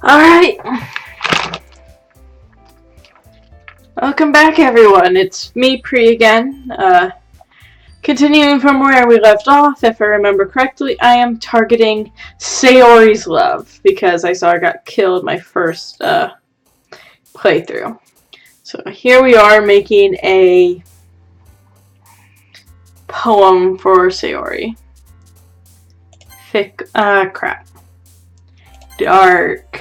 Alright. Welcome back, everyone. It's me, Pri, again. Continuing from where we left off, if I remember correctly, I am targeting Sayori's love, because I saw I got killed my first playthrough. So here we are making a poem for Sayori. Crap. Dark.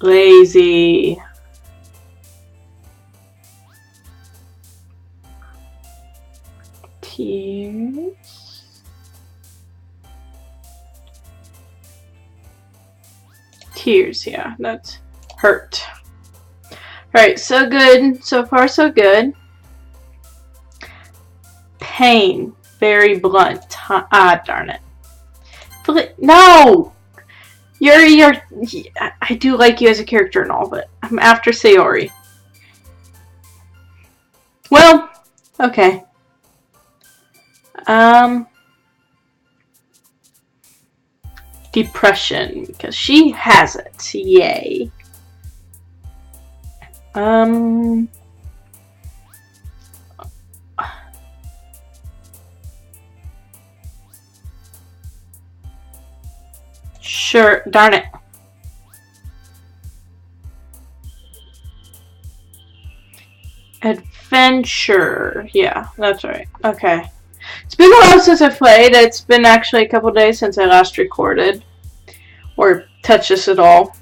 Lazy. Tears. Tears, yeah, that's hurt. Alright, so good. So far, so good. Pain. Very blunt. Ah, darn it. No! You're I do like you as a character and all, but I'm after Sayori. Well, okay. Depression, because she has it. Yay. Sure, darn it. Adventure. Yeah, that's right. Okay. It's been a while since I played. It's been actually a couple days since I last recorded or touched this at all.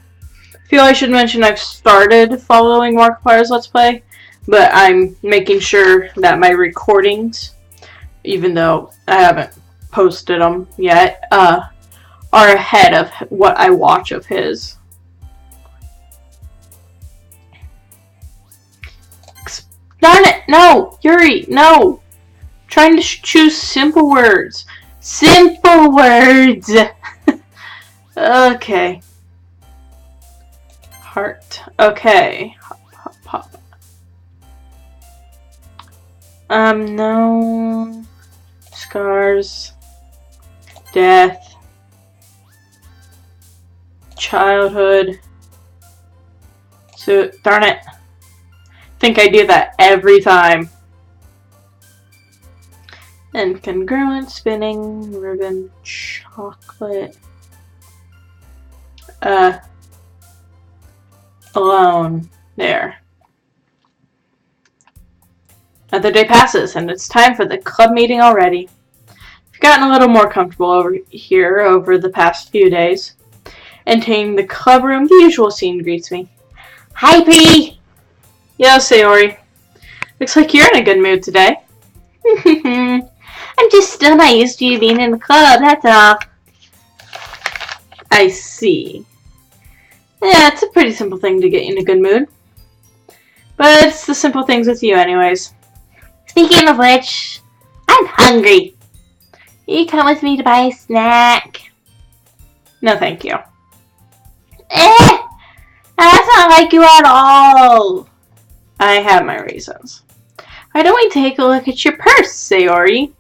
I feel I should mention I've started following Markiplier's Let's Play, but I'm making sure that my recordings, even though I haven't posted them yet, are ahead of what I watch of his. Darn it! No! Yuri, no! I'm trying to choose simple words. Simple words! Okay. Heart. Okay. Hop, hop, hop. No. Scars. Death. Childhood. So, darn it. I think I do that every time. Incongruent, spinning, ribbon, chocolate. Alone. There. Another day passes, and it's time for the club meeting already. I've gotten a little more comfortable over here over the past few days. Entering the club room, the usual scene greets me. Hi, P! Yo, Sayori. Looks like you're in a good mood today. I'm just still not used to you being in the club, that's all. I see. Yeah, it's a pretty simple thing to get you in a good mood. But it's the simple things with you anyways. Speaking of which, I'm hungry. You come with me to buy a snack? No, thank you. That's not like you at all. I have my reasons. Why don't we take a look at your purse, Sayori?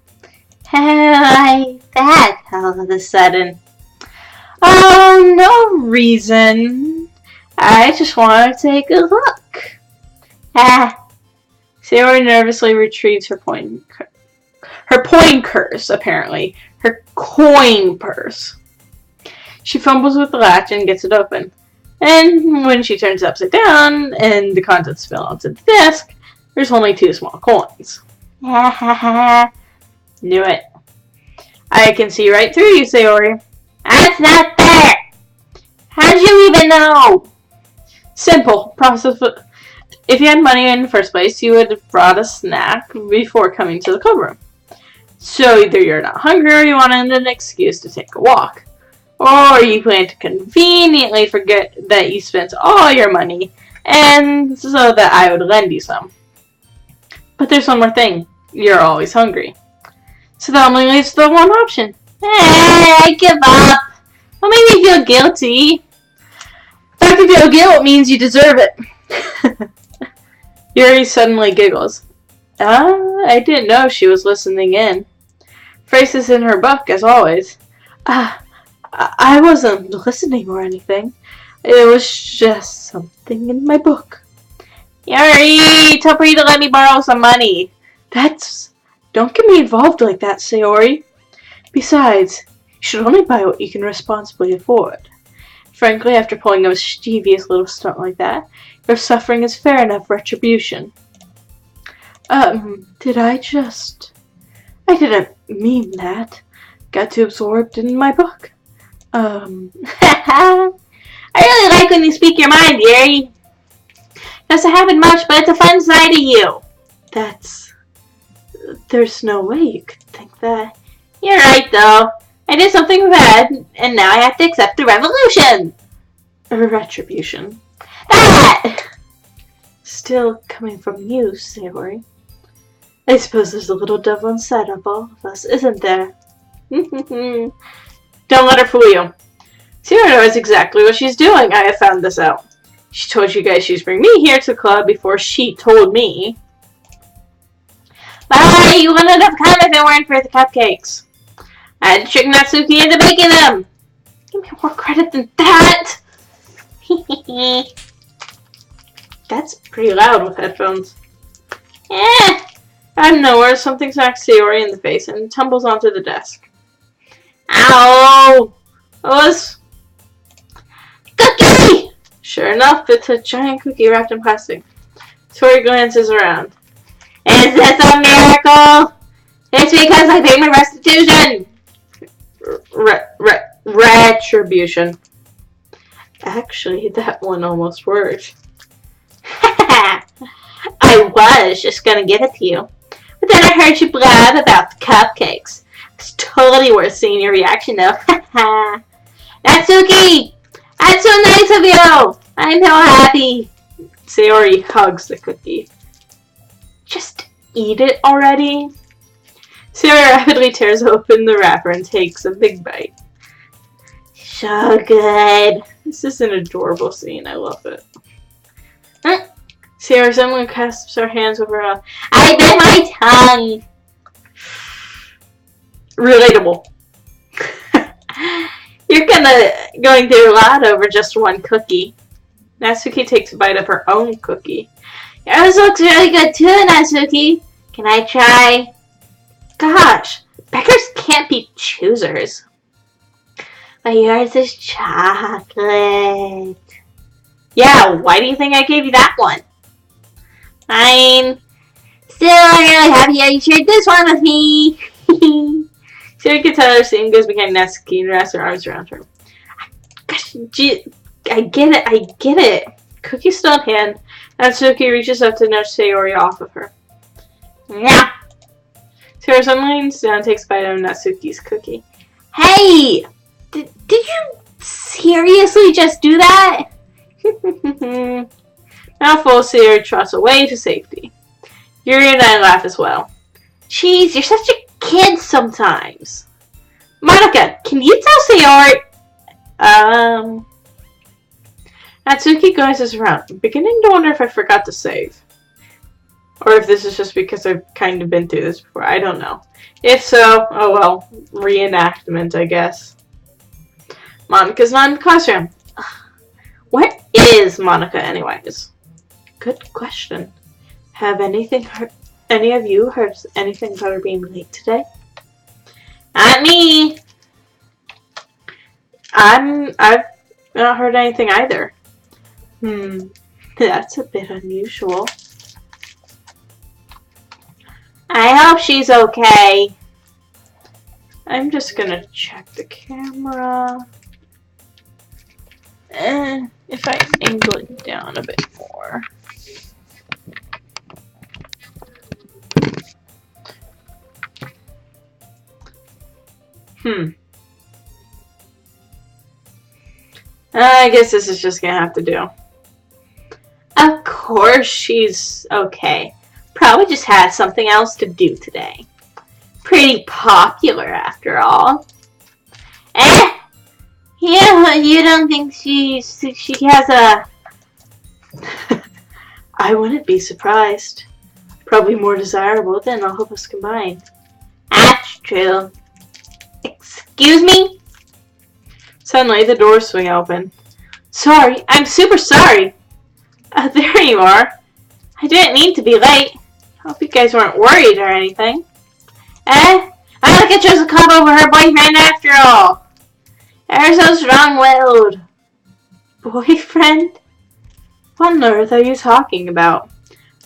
Why that all of a sudden? Oh, no reason. I just want to take a look. Sayori nervously retrieves her coin purse, apparently. Her coin purse. She fumbles with the latch and gets it open. And when she turns it upside down and the contents spill onto the desk, there's only 2 small coins. Knew it. I can see right through you, Sayori. That's not fair! How'd you even know? Simple. Process. If you had money in the first place, you would have brought a snack before coming to the club room. So either you're not hungry or you wanted an excuse to take a walk. Or you plan to conveniently forget that you spent all your money, and so that I would lend you some. But there's one more thing. You're always hungry. So that only leaves the one option. I give up. Don't make me feel guilty. The fact you feel guilt means you deserve it. Yuri suddenly giggles. I didn't know she was listening in. Phrases in her book, as always. I wasn't listening or anything. It was just something in my book. Yuri, tell Bree to let me borrow some money. Don't get me involved like that, Sayori. Besides, you should only buy what you can responsibly afford. Frankly, after pulling a mischievous little stunt like that, your suffering is fair enough retribution. Did I didn't mean that. Got too absorbed in my book. I really like when you speak your mind, Yuri. Doesn't happen much, but it's a fun side of you. There's no way you could think that. You're right, though. I did something bad, and now I have to accept the revolution. Retribution. That! Still coming from you, Sayori. I suppose there's a little devil inside of all of us, isn't there? Don't let her fool you. Sayori knows exactly what she's doing. I have found this out. She told you guys she's bringing me here to the club before she told me. Bye! You wouldn't have come if it weren't for the cupcakes. I had to trick Natsuki into baking them. Give me more credit than that. That's pretty loud with headphones. Out of nowhere, something smacks Sayori in the face and tumbles onto the desk. Ow! What? Cookie! Sure enough, it's a giant cookie wrapped in plastic. Sayori glances around. Is this a miracle? It's because I paid my restitution! Retribution. Actually, that one almost worked. I was just gonna give it to you. But then I heard you blab about the cupcakes. It's totally worth seeing your reaction, though. Natsuki! That's so nice of you! I'm so happy. Sayori hugs the cookie. Just eat it already? Sayori rapidly tears open the wrapper and takes a big bite. So good. This is an adorable scene. I love it. Sayori suddenly clasps her hands over her mouth. I bit my tongue! Relatable. You're going through a lot over just one cookie. Natsuki takes a bite of her own cookie. Yours looks really good too, Natsuki. Can I try? Gosh, beggars can't be choosers. But yours is chocolate. Yeah, why do you think I gave you that one? Fine. Still, I'm really happy that you shared this one with me. Sayori gets out of her seat and goes behind Natsuki and wraps her arms around her. Gosh, gee, I get it. Cookie's still in hand. Natsuki reaches up to nudge Sayori off of her. Yeah. Sayori suddenly leans down and takes a bite of Natsuki's cookie. Hey! Did you seriously just do that? Mouthful, Sayori trots away to safety. Yuri and I laugh as well. Jeez, you're such a kid sometimes. Monica, can you tell Sayori? Natsuki glances around, beginning to wonder if I forgot to save. Or if this is just because I've kind of been through this before. I don't know. If so, oh well. Reenactment, I guess. Monica's not in the classroom. What is Monica, anyways? Good question. Have any of you heard anything about her being late today? Not me. I've not heard anything either. That's a bit unusual. I hope she's okay. I'm just gonna check the camera. If I angle it down a bit more. I guess this is just gonna have to do. Of course she's okay. Probably just had something else to do today. Pretty popular after all. Yeah, you don't think she has a... I wouldn't be surprised. Probably more desirable than all of us combined. That's true. Excuse me? Suddenly, the doors swing open. Sorry, I'm super sorry. There you are. I didn't mean to be late. Hope you guys weren't worried or anything. Monica chose to come over her boyfriend after all. They're so strong-willed. Boyfriend? What on earth are you talking about?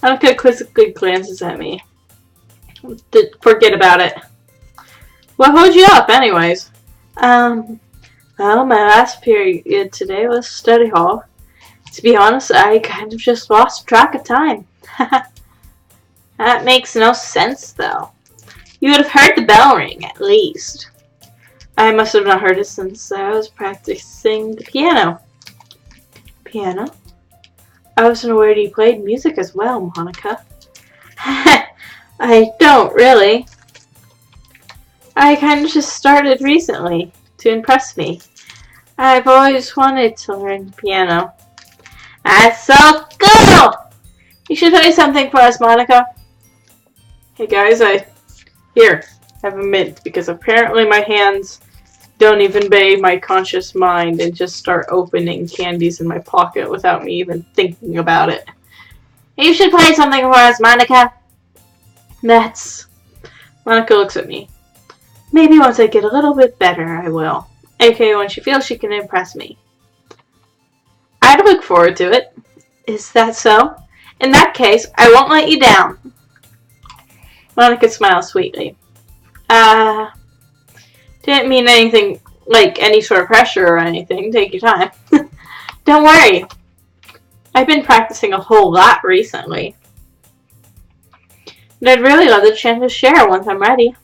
Monica quizzically glances at me. Forget about it. What hold you up, anyways? Well, my last period today was study hall. To be honest, I kind of just lost track of time. That makes no sense, though. You would have heard the bell ring, at least. I must have not heard it since I was practicing the piano. Piano? I wasn't aware you played music as well, Monica. I don't, really. I kind of just started recently, to impress me. I've always wanted to learn piano. That's so cool! You should play something for us, Monica. Hey guys, Here, have a mint, because apparently my hands don't even obey my conscious mind and just start opening candies in my pocket without me even thinking about it. You should play something for us, Monica. Monica looks at me. Maybe once I get a little bit better, I will. AKA when she feels she can impress me. I'd look forward to it. Is that so? In that case, I won't let you down. Monica smiles sweetly. Didn't mean anything like any sort of pressure or anything. Take your time. Don't worry. I've been practicing a whole lot recently. And I'd really love the chance to share once I'm ready.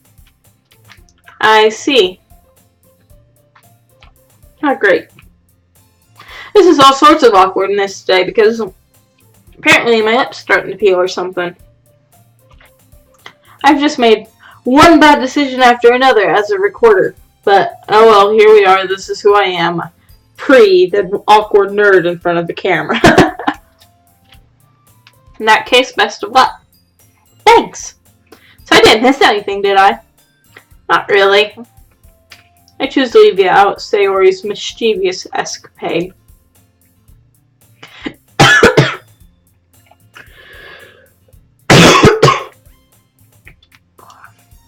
I see. Oh, great. This is all sorts of awkwardness today because apparently my lip's starting to peel or something. I've just made one bad decision after another as a recorder. But, oh well, here we are. This is who I am. The awkward nerd in front of the camera. In that case, best of luck. Thanks. So I didn't miss anything, did I? Not really. I choose to leave you out, Sayori's mischievous escapade.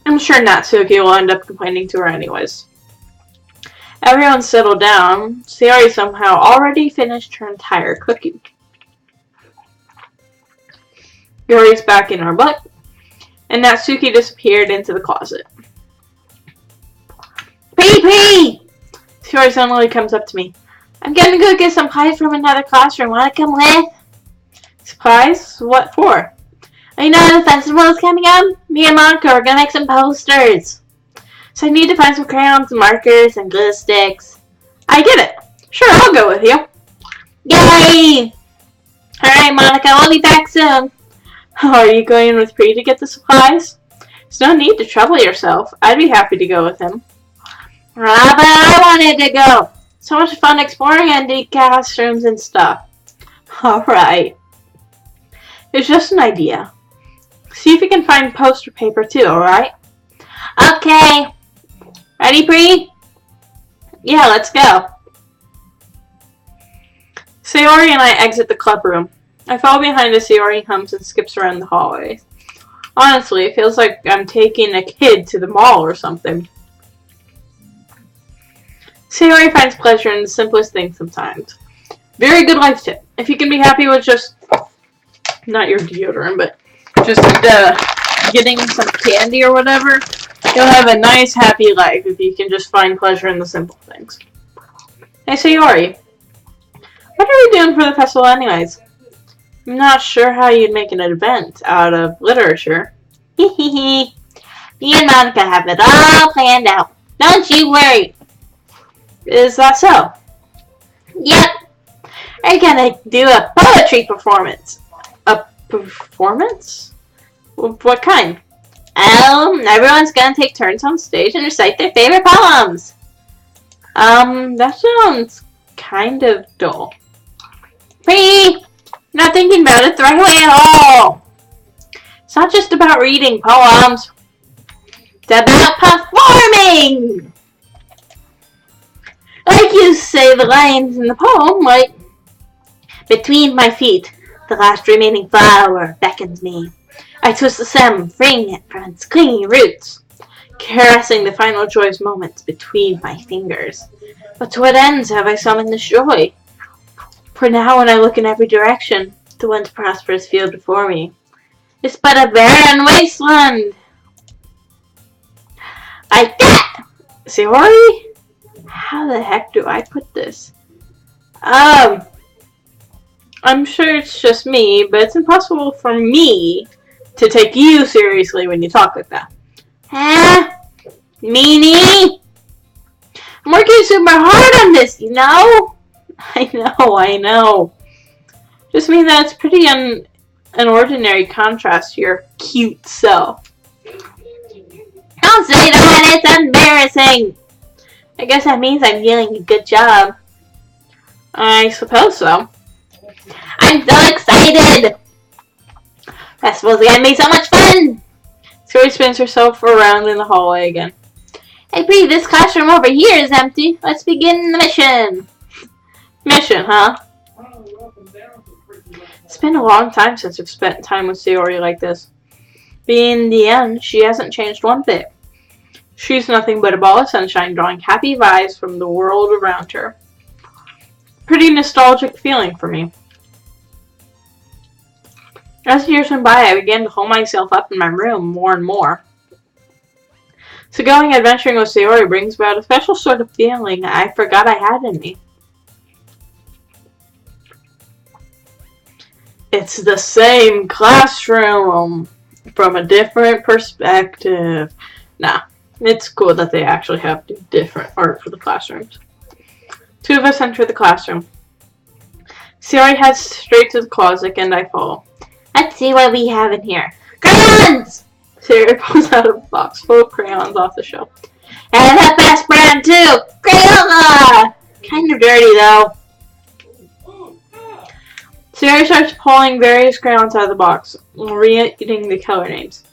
I'm sure Natsuki will end up complaining to her anyways. Everyone settled down. Sayori somehow already finished her entire cookie. Yori's back in her butt, and Natsuki disappeared into the closet. Pee! Sayori suddenly comes up to me. I'm gonna go get some supplies from another classroom. Wanna come with? Supplies? What for? You know the festival is coming up? Me and Monica are gonna make some posters. So I need to find some crayons and markers and glue sticks. I get it. Sure, I'll go with you. Yay! Alright, Monica, I'll be back soon. Are you going with Pri to get the supplies? There's no need to trouble yourself. I'd be happy to go with him. But I wanted to go. So much fun exploring antique classrooms and stuff. Alright. It's just an idea. See if you can find poster paper too, alright? Okay. Ready, Pri? Yeah, let's go. Sayori and I exit the club room. I follow behind as Sayori hums and skips around the hallway. Honestly, it feels like I'm taking a kid to the mall or something. Sayori finds pleasure in the simplest things sometimes. Very good life tip. If you can be happy with just, not your deodorant, but just getting some candy or whatever, you'll have a nice, happy life if you can just find pleasure in the simple things. Hey, Sayori. What are we doing for the festival anyways? I'm not sure how you'd make an event out of literature. Hehehe. Me and Monica have it all planned out. Don't you worry. Is that so? Yep. We're gonna do a poetry performance. A performance? What kind? Everyone's gonna take turns on stage and recite their favorite poems. That sounds kind of dull. Pri! Not thinking about it the right way at all. It's not just about reading poems. It's about performing! Like you say the lines in the poem, like, between my feet, the last remaining flower beckons me. I twist the stem, freeing it from its clinging roots, caressing the final joyous moments between my fingers. But to what ends have I summoned this joy? For now, when I look in every direction, the once prosperous field before me is but a barren wasteland. Like that! Sayori? How the heck do I put this? I'm sure it's just me, but it's impossible for me to take you seriously when you talk like that. Huh? Meanie? I'm working super hard on this, you know? I know. Just mean that it's pretty an ordinary contrast to your cute self. Don't say that, it's embarrassing. I guess that means I'm doing a good job. I suppose so. I'm so excited! Festival's gonna be so much fun! Sayori spins herself around in the hallway again. Hey Bree, this classroom over here is empty. Let's begin the mission. Mission, huh? It's been a long time since I've spent time with Sayori like this. But in the end, she hasn't changed one bit. She's nothing but a ball of sunshine drawing happy vibes from the world around her. Pretty nostalgic feeling for me. As the years went by, I began to hole myself up in my room more and more. So going adventuring with Sayori brings about a special sort of feeling I forgot I had in me. It's the same classroom from a different perspective. Nah, it's cool that they actually have different art for the classrooms. Two of us enter the classroom. Sayori heads straight to the closet and I follow. Let's see what we have in here. Crayons! Sayori pulls out a box full of crayons off the shelf. And the best brand too! Crayola! Kind of dirty though. Sayori starts pulling various crayons out of the box, reading the color names.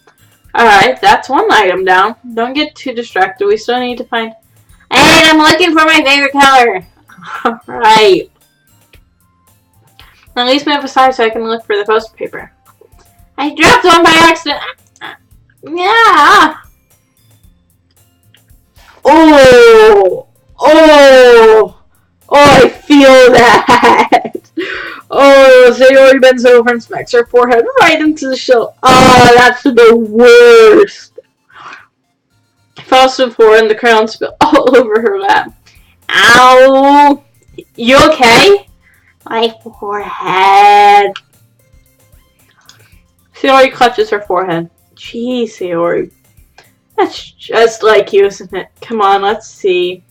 Alright, that's one item down. Don't get too distracted. We still need to find... Hey, I'm looking for my favorite color! Alright. At least move aside so I can look for the poster paper. I dropped one by accident. Yeah. Oh, I feel that. Oh, Sayori bends over and smacks her forehead right into the shelf. Oh, that's the worst. Falls to the floor and the crayon spill all over her lap. Ow. You okay? My forehead. Sayori clutches her forehead. Gee, Sayori. That's just like you, isn't it? Come on, let's see.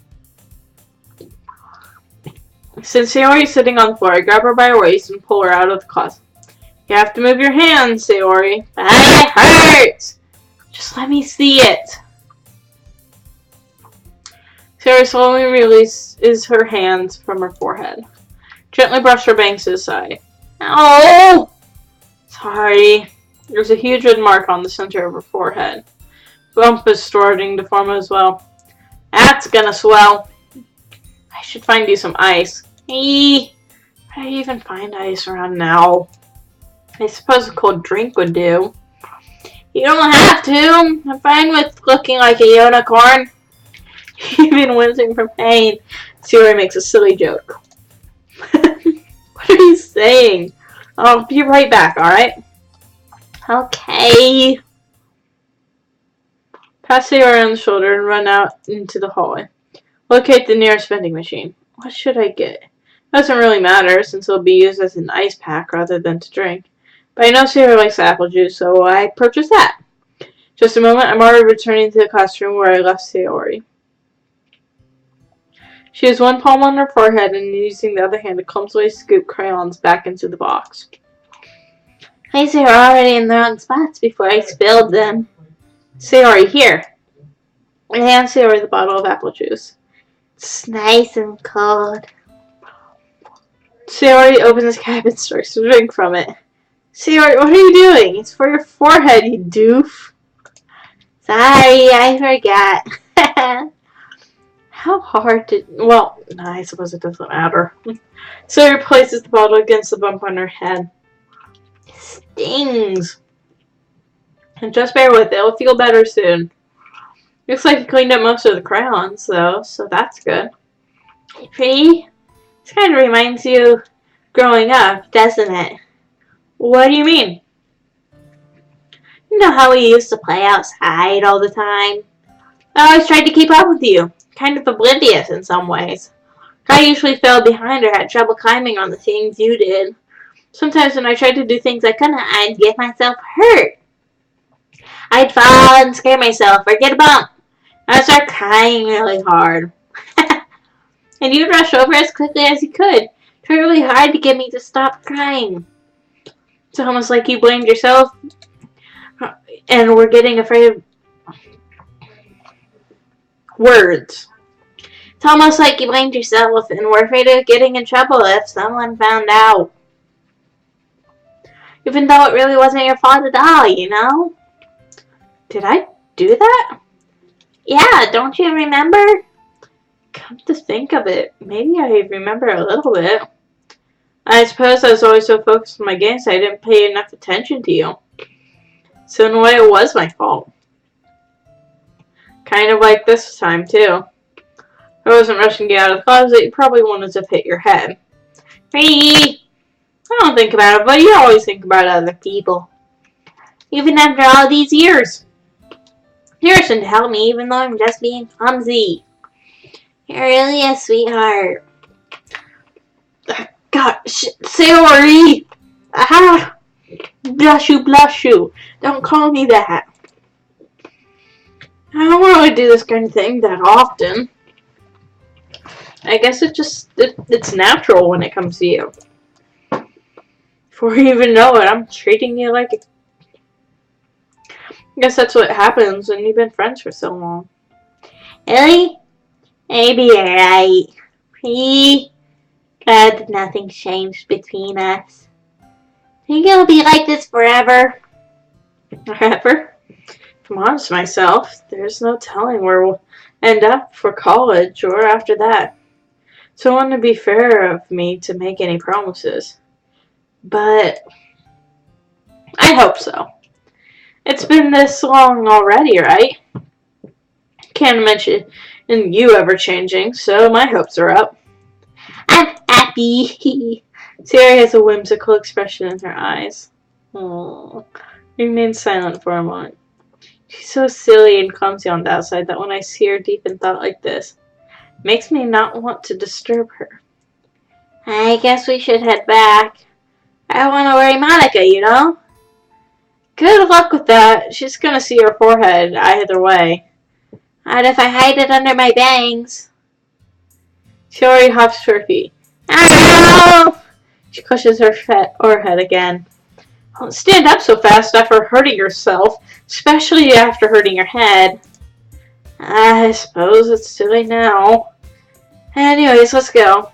Since Sayori's sitting on the floor, I grab her by her waist and pull her out of the closet. You have to move your hands, Sayori. That hurts! Just let me see it. Sayori slowly releases her hands from her forehead. Gently brush her bangs to the side. Oh! Sorry. There's a huge red mark on the center of her forehead. Bump is starting to form as well. That's gonna swell. I should find you some ice. Where do I even find ice around now? I suppose a cold drink would do. You don't have to. I'm fine with looking like a unicorn. Even wincing from pain, Sayori makes a silly joke. What are you saying? I'll be right back, alright? Okay. Pass Sayori on the shoulder and run out into the hallway. Locate the nearest vending machine. What should I get? Doesn't really matter since it'll be used as an ice pack rather than to drink. But I know Sayori likes apple juice, so I purchased that. Just a moment, I'm already returning to the classroom where I left Sayori. She has one palm on her forehead and using the other hand to clumsily scoop crayons back into the box. These are already in the wrong spots before I spilled them. Sayori, here. I hand Sayori the bottle of apple juice. It's nice and cold. Sayori opens the cap and starts to drink from it. Sayori, what are you doing? It's for your forehead, you doof. Sorry, I forgot. How hard did... Well, I suppose it doesn't matter. Sarah places the bottle against the bump on her head. Stings. And just bear with it. It'll feel better soon. Looks like you cleaned up most of the crayons, though, so that's good. Pretty? This kind of reminds you of growing up, doesn't it? What do you mean? You know how we used to play outside all the time? I always tried to keep up with you. Kind of oblivious in some ways. I usually fell behind or had trouble climbing on the things you did. Sometimes when I tried to do things I couldn't, I'd get myself hurt. I'd fall and scare myself or get a bump. I'd start crying really hard. And you'd rush over as quickly as you could. Try really hard to get me to stop crying. It's almost like you blamed yourself and were getting afraid of words. It's almost like you blamed yourself and were afraid of getting in trouble if someone found out. Even though it really wasn't your fault at all, you know? Did I do that? Yeah, don't you remember? Come to think of it, maybe I remember a little bit. I suppose I was always so focused on my games I didn't pay enough attention to you. So in a way it was my fault. Kind of like this time too. I wasn't rushing you out of the closet, you probably wanted to hit your head. Hey! I don't think about it, but you always think about other people. Even after all these years. You're rushing to help me even though I'm just being clumsy. You're really a sweetheart. God, sorry! Ah! Bless you. Don't call me that. I don't really do this kind of thing that often. I guess it's natural when it comes to you. Before you even know it, I'm treating you like I guess that's what happens when you've been friends for so long. Really? Maybe you're right. Pretty glad that nothing's changed between us. Think it'll be like this forever? Forever? If I'm honest with myself, there's no telling where we'll end up for college or after that. So it wouldn't be fair of me to make any promises. But I hope so. It's been this long already, right? Can't mention you ever changing, so my hopes are up. I'm happy. Sarah has a whimsical expression in her eyes. Aww. Remains silent for a moment. She's so silly and clumsy on the outside that when I see her deep in thought like this, it makes me not want to disturb her. I guess we should head back. I don't want to worry Monica, you know? Good luck with that. She's gonna see her forehead either way. What if I hide it under my bangs? She already hops to her feet. Ow! She clutches her forehead again. Don't stand up so fast after hurting yourself, especially after hurting your head. I suppose it's too late now. Anyways, let's go.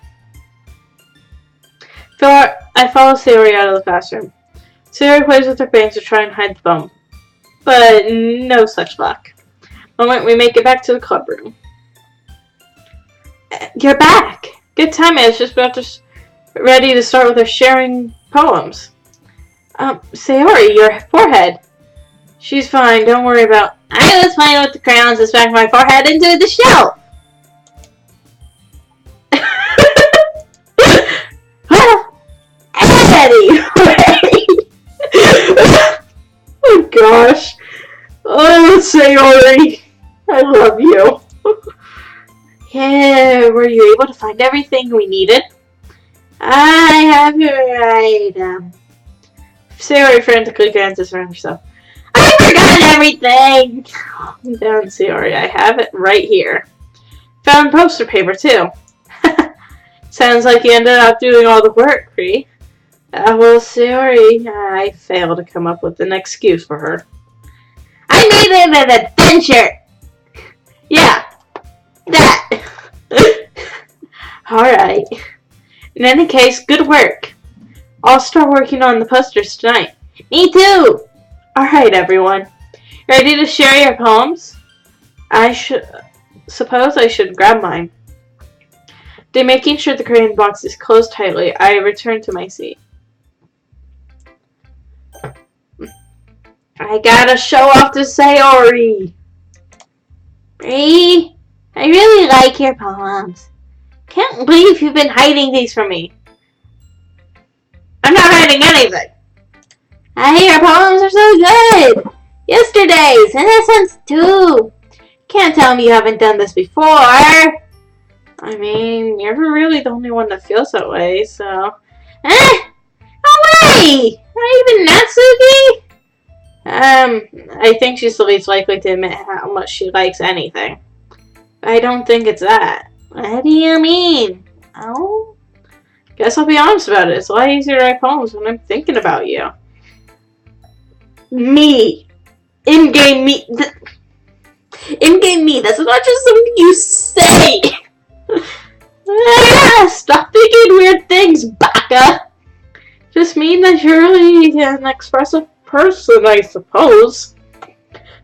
I follow Sarah out of the classroom. Sarah plays with her bangs to try and hide the bump, but no such luck. The moment we make it back to the club room. You're back! Good timing, I was just about to ready to start with our sharing poems. Sayori, your forehead. She's fine, don't worry about... I was playing with the crayons and smacked my forehead into the shelf! Oh gosh. Oh, Sayori. I love you. Yeah, were you able to find everything we needed? I have your item. Sayori frantically glances around herself. I forgot everything! Calm down, Sayori. I have it right here. Found poster paper, too. Sounds like you ended up doing all the work, Cree. Well, Sayori, I failed to come up with an excuse for her. I made it an adventure! Yeah, that. Alright. In any case, good work. I'll start working on the posters tonight. Me too! Alright, everyone. Ready to share your poems? suppose I should grab mine. Then, making sure the crayon box is closed tightly, I return to my seat. I gotta show off to Sayori. Bree, I really like your poems. Can't believe you've been hiding these from me. I'm not hiding anything. Your poems are so good. Yesterday's, and this one's too. Can't tell me you haven't done this before. I mean, you're really the only one that feels that way, so. No way! Not even Natsuki? I think she's the least likely to admit how much she likes anything. I don't think it's that. What do you mean? Oh? Guess I'll be honest about it. It's a lot easier to write poems when I'm thinking about you. Me. In-game me. In-game me. That's not just something you say. Stop thinking weird things, baka. Just mean that you're really an expressive person, I suppose.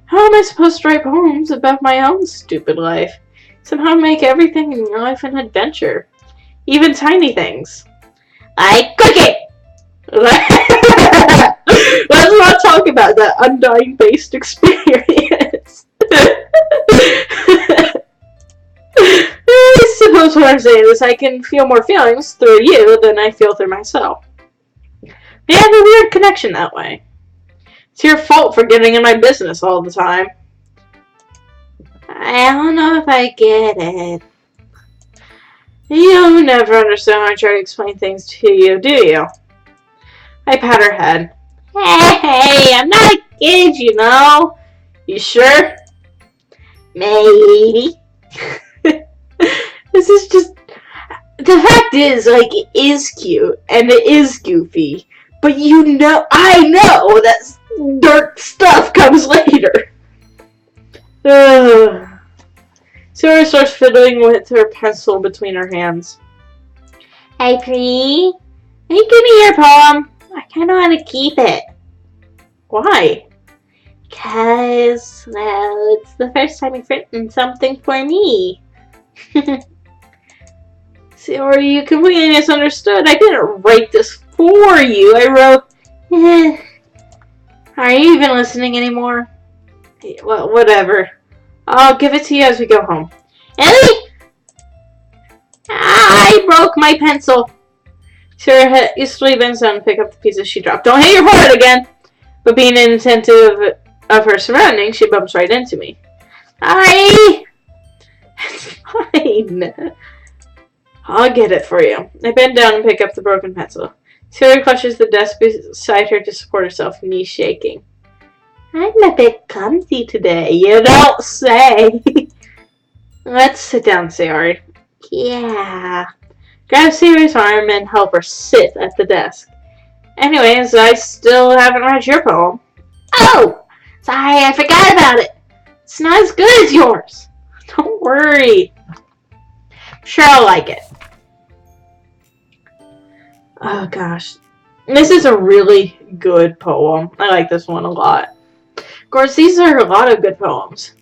How am I supposed to write poems about my own stupid life? Somehow make everything in your life an adventure. Even tiny things. Like cooking! Let's not talk about that undying-based experience. I suppose what I'm saying is I can feel more feelings through you than I feel through myself. We have a weird connection that way. It's your fault for getting in my business all the time. I don't know if I get it. You never understand when I try to explain things to you, do you? I pat her head. Hey, I'm not a kid, you know. You sure? Maybe. This is just... The fact is, like, it is cute, and it is goofy. But you know, I know that dark stuff comes later. Sarah starts fiddling with her pencil between her hands. Hey, Pri, can you give me your poem? I kind of want to keep it. Why? Because, well, it's the first time you've written something for me. Or you completely misunderstood. I didn't write this for you. I wrote... Are you even listening anymore? Well, whatever. I'll give it to you as we go home. Ellie! I broke my pencil. Sarah hastily bends down and pick up the pieces she dropped. Don't hit your forehead again! But being inattentive of her surroundings, she bumps right into me. Sorry! It's fine. I'll get it for you. I bend down and pick up the broken pencil. Sarah clutches the desk beside her to support herself, knees shaking. I'm a bit clumsy today, you don't say. Let's sit down, Sayori. Yeah. Grab Sayori's arm and help her sit at the desk. Anyways, I still haven't read your poem. Oh! Sorry, I forgot about it. It's not as good as yours. Don't worry. Sure, I'll like it. Oh, gosh. This is a really good poem. I like this one a lot. Of course, these are a lot of good poems.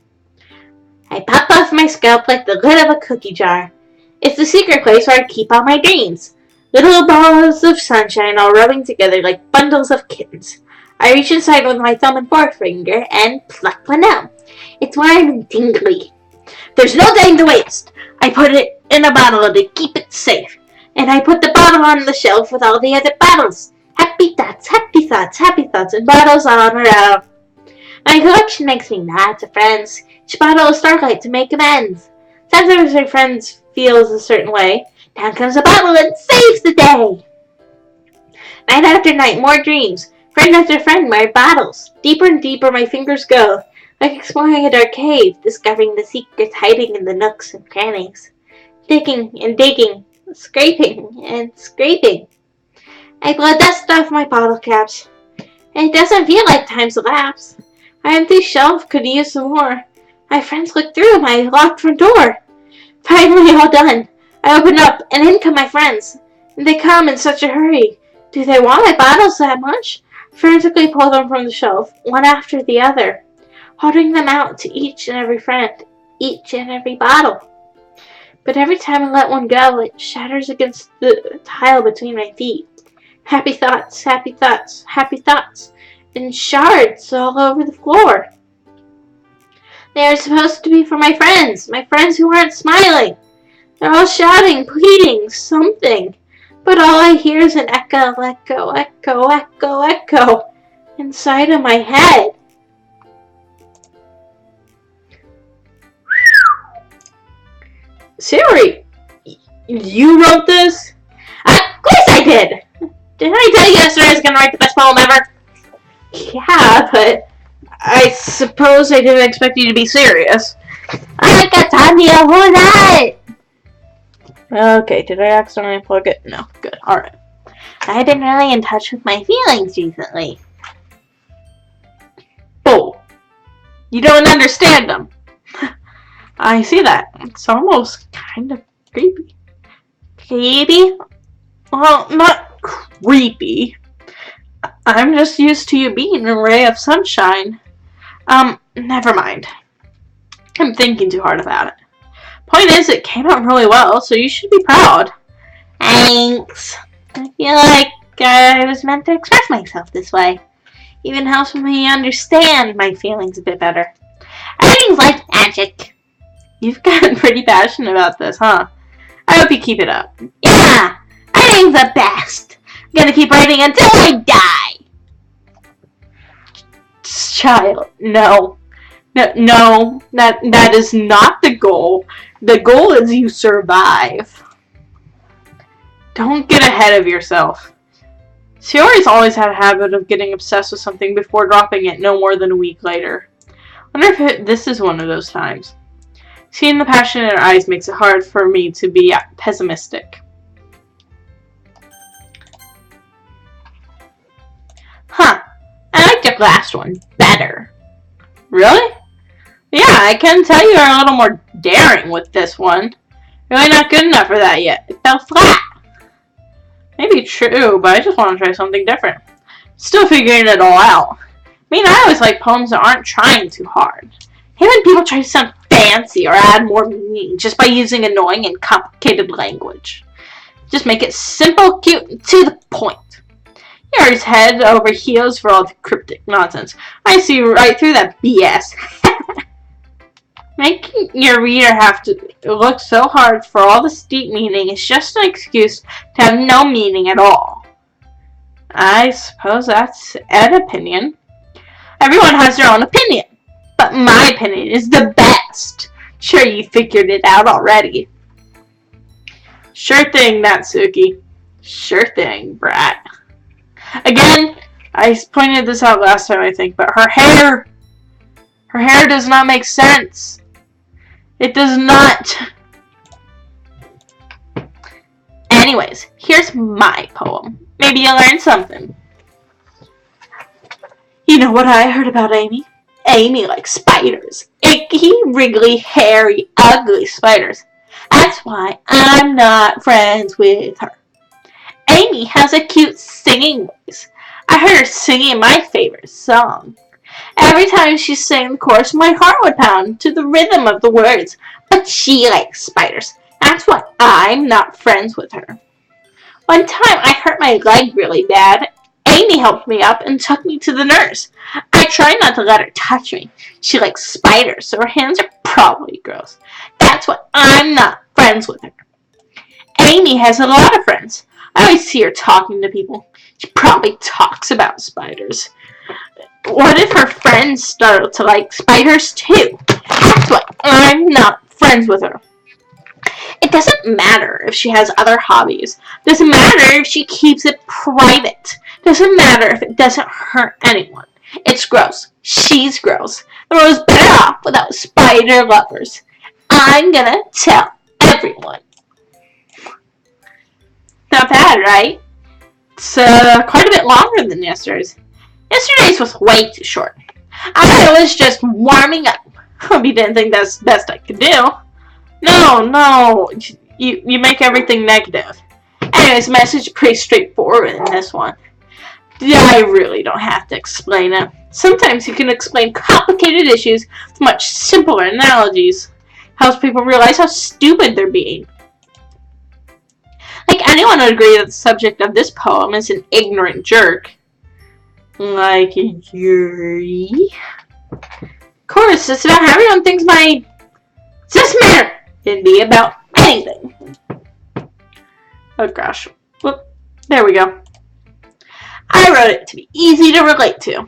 I pop off my scalp like the lid of a cookie jar. It's the secret place where I keep all my dreams. Little balls of sunshine all rubbing together like bundles of kittens. I reach inside with my thumb and forefinger and pluck one out. It's warm and tingly. There's no time to waste. I put it in a bottle to keep it safe. And I put the bottle on the shelf with all the other bottles. Happy thoughts, happy thoughts, happy thoughts, and bottles all around. My collection makes me lots of friends. Each bottle of starlight to make amends. Sometimes my friends feels a certain way. Down comes a bottle and saves the day. Night after night, more dreams. Friend after friend, more bottles. Deeper and deeper my fingers go. Like exploring a dark cave, discovering the secrets hiding in the nooks and crannies. Digging and digging. Scraping and scraping. I blow dust off my bottle caps. It doesn't feel like time's elapsed. My empty shelf could use some more. My friends look through my locked front door. Finally all done. I open up and in come my friends. And they come in such a hurry. Do they want my bottles that much? Frantically pull them from the shelf, one after the other, holding them out to each and every friend. each and every bottle. But every time I let one go, it shatters against the tile between my feet. Happy thoughts, happy thoughts, happy thoughts, and shards all over the floor. They are supposed to be for my friends who aren't smiling. They're all shouting, pleading, something. But all I hear is an echo, echo, echo, echo, echo inside of my head. Siri, you wrote this? Of course I did! Didn't I tell you yesterday I was going to write the best poem ever? Yeah, but I suppose I didn't expect you to be serious. I got time to hold that! Okay, did I accidentally unplug it? No, good, alright. I've been really in touch with my feelings recently. Oh, you don't understand them. I see that. It's almost kind of creepy. Creepy? Well, not creepy. I'm just used to you being a ray of sunshine. Never mind. I'm thinking too hard about it. Point is, it came out really well, so you should be proud. Thanks. I feel like I was meant to express myself this way. Even helps me understand my feelings a bit better. Everything's like magic. You've gotten pretty passionate about this, huh? I hope you keep it up. Yeah, everything's the best. I'm gonna keep writing until I die. Child, no. No, that is not the goal. The goal is you survive. Don't get ahead of yourself. Sayori's always had a habit of getting obsessed with something before dropping it no more than a week later. I wonder if this is one of those times. Seeing the passion in her eyes makes it hard for me to be pessimistic. Huh. I like the last one better. Really? Yeah, I can tell you're a little more daring with this one. Really not good enough for that yet. It fell flat. Maybe true, but I just want to try something different. Still figuring it all out. I mean, I always like poems that aren't trying too hard. I hate when people try to sound fancy or add more meaning just by using annoying and complicated language. Just make it simple, cute, and to the point. Yours head over heels for all the cryptic nonsense. I see right through that BS. Making your reader have to look so hard for all this deep meaning is just an excuse to have no meaning at all. I suppose that's an opinion. Everyone has their own opinion, but my opinion is the best. Sure, you figured it out already. Sure thing, Natsuki. Sure thing, brat. Again, I pointed this out last time, I think, but her hair does not make sense. It does not. Anyways, here's my poem. Maybe you'll learn something. You know what I heard about Amy? Amy likes spiders. Icky, wriggly, hairy, ugly spiders. That's why I'm not friends with her. Amy has a cute singing voice. I heard her singing my favorite song. Every time she sang the chorus, my heart would pound to the rhythm of the words. But she likes spiders. That's why I'm not friends with her. One time I hurt my leg really bad. Amy helped me up and took me to the nurse. I tried not to let her touch me. She likes spiders, so her hands are probably gross. That's why I'm not friends with her. Amy has a lot of friends. I always see her talking to people. She probably talks about spiders. What if her friends start to like spiders too? That's why I'm not friends with her. It doesn't matter if she has other hobbies. It doesn't matter if she keeps it private. It doesn't matter if it doesn't hurt anyone. It's gross. She's gross. The world's better off without spider lovers. I'm gonna tell everyone. Not bad, right? It's quite a bit longer than yesterday's. Yesterday's was way too short. I was just warming up. Hope you didn't think that's the best I could do. No. You make everything negative. Anyways, the message is pretty straightforward in this one. I really don't have to explain it. Sometimes you can explain complicated issues with much simpler analogies. Helps people realize how stupid they're being. Like, anyone would agree that the subject of this poem is an ignorant jerk. Like a jury. Of course, it's about how everyone thinks my this matter can be about anything. Oh gosh. Whoop. There we go. I wrote it to be easy to relate to.